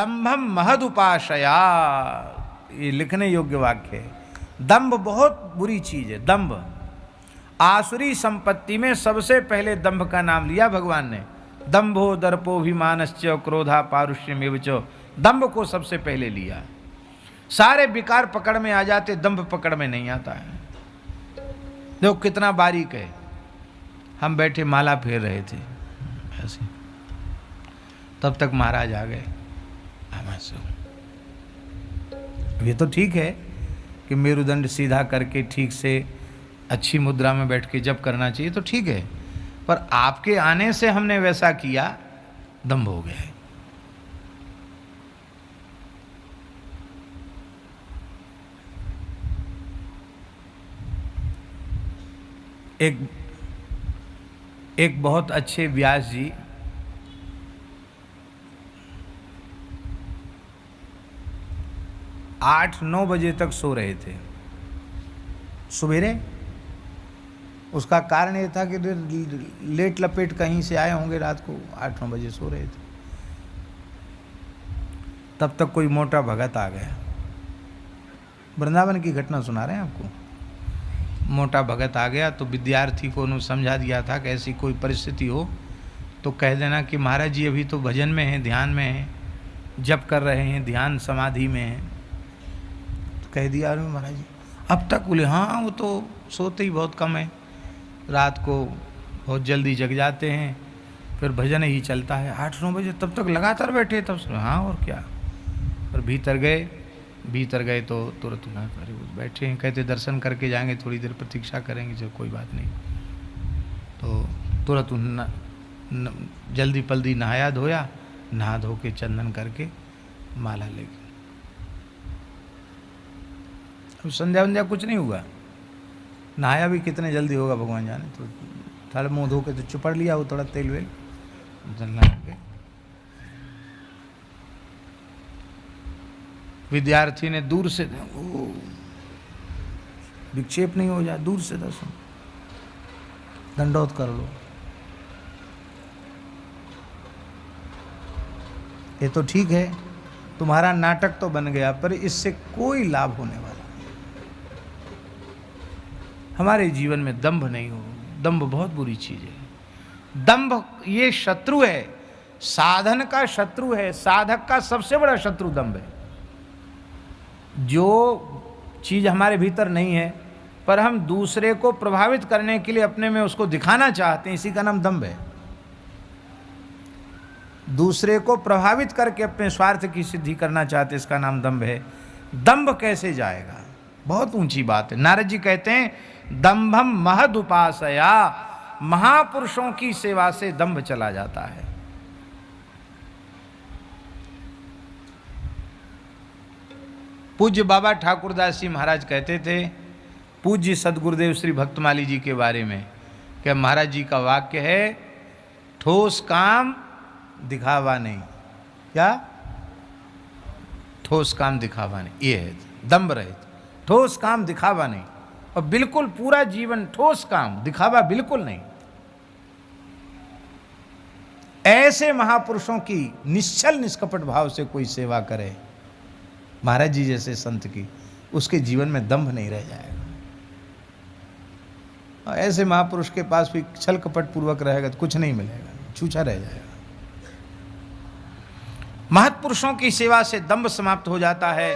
दंभम महदुपाशया, ये लिखने योग्य वाक्य है। दंभ बहुत बुरी चीज है। दंभ, आसुरी संपत्ति में सबसे पहले दंभ का नाम लिया भगवान ने। दंभो दर्पोभिमानश्च क्रोधा पारुष्यमेव च, दंभ को सबसे पहले लिया। सारे विकार पकड़ में आ जाते, दंभ पकड़ में नहीं आता है। देखो कितना बारीक है। हम बैठे माला फेर रहे थे ऐसे, तब तक महाराज आ गए। ये तो ठीक है कि मेरुदंड सीधा करके ठीक से अच्छी मुद्रा में बैठ के जप करना चाहिए, तो ठीक है, पर आपके आने से हमने वैसा किया, दंभ हो गया है। एक बहुत अच्छे व्यास जी आठ 9 बजे तक सो रहे थे सवेरे। उसका कारण ये था कि लेट लपेट कहीं से आए होंगे, रात को 8-9 बजे सो रहे थे। तब तक कोई मोटा भगत आ गया। वृंदावन की घटना सुना रहे हैं आपको। मोटा भगत आ गया तो विद्यार्थी को उन्होंने समझा दिया था कि ऐसी कोई परिस्थिति हो तो कह देना कि महाराज जी अभी तो भजन में हैं, ध्यान में हैं, जप कर रहे हैं, ध्यान समाधि में हैं। तो कह दिया अरे महाराज जी अब तक। बोले हाँ वो तो सोते ही बहुत कम है, रात को बहुत जल्दी जग जाते हैं, फिर भजन ही चलता है 8-9 बजे, तब तक लगातार बैठे। तब सुना हाँ और क्या। और भीतर गए तो तुरंत अरे बैठे हैं, कहते दर्शन करके जाएंगे, थोड़ी देर प्रतीक्षा करेंगे, चलो कोई बात नहीं। तो तुरंत जल्दी पल्दी नहाया धोया, नहा धो के चंदन करके माला लेके। अब संध्या वंध्या कुछ नहीं हुआ, नहाया भी कितने जल्दी होगा भगवान जाने। तो थोड़ा मुँह धो के तो चुपड़ लिया, वो थोड़ा तेल वेल जलना के। विद्यार्थी ने दूर से विक्षेप नहीं हो जाए, दूर से दर्शन, दंडोत कर लो। ये तो ठीक है, तुम्हारा नाटक तो बन गया, पर इससे कोई लाभ होने वाला नहीं। हमारे जीवन में दंभ नहीं हो। दंभ बहुत बुरी चीज है। दंभ ये शत्रु है, साधन का शत्रु है। साधक का सबसे बड़ा शत्रु दंभ है। जो चीज हमारे भीतर नहीं है पर हम दूसरे को प्रभावित करने के लिए अपने में उसको दिखाना चाहते हैं, इसी का नाम दंभ है। दूसरे को प्रभावित करके अपने स्वार्थ की सिद्धि करना चाहते, इसका नाम दंभ है। दंभ कैसे जाएगा, बहुत ऊंची बात है। नारद जी कहते हैं दंभम महदुपासया, महापुरुषों की सेवा से दंभ चला जाता है। पूज्य बाबा ठाकुरदास जी महाराज कहते थे पूज्य सदगुरुदेव श्री भक्तमाली जी के बारे में, कि महाराज जी का वाक्य है ठोस काम दिखावा नहीं। क्या? ठोस काम दिखावा नहीं, ये है दंभ रहित। ठोस काम दिखावा नहीं, और बिल्कुल पूरा जीवन ठोस काम, दिखावा बिल्कुल नहीं। ऐसे महापुरुषों की निश्चल निष्कपट भाव से कोई सेवा करे महाराज जी जैसे संत की, उसके जीवन में दंभ नहीं रह जाएगा। और ऐसे महापुरुष के पास भी छल कपट पूर्वक रहेगा तो कुछ नहीं मिलेगा, छूछा रह जाएगा। महत्पुरुषों की सेवा से दंभ समाप्त हो जाता है।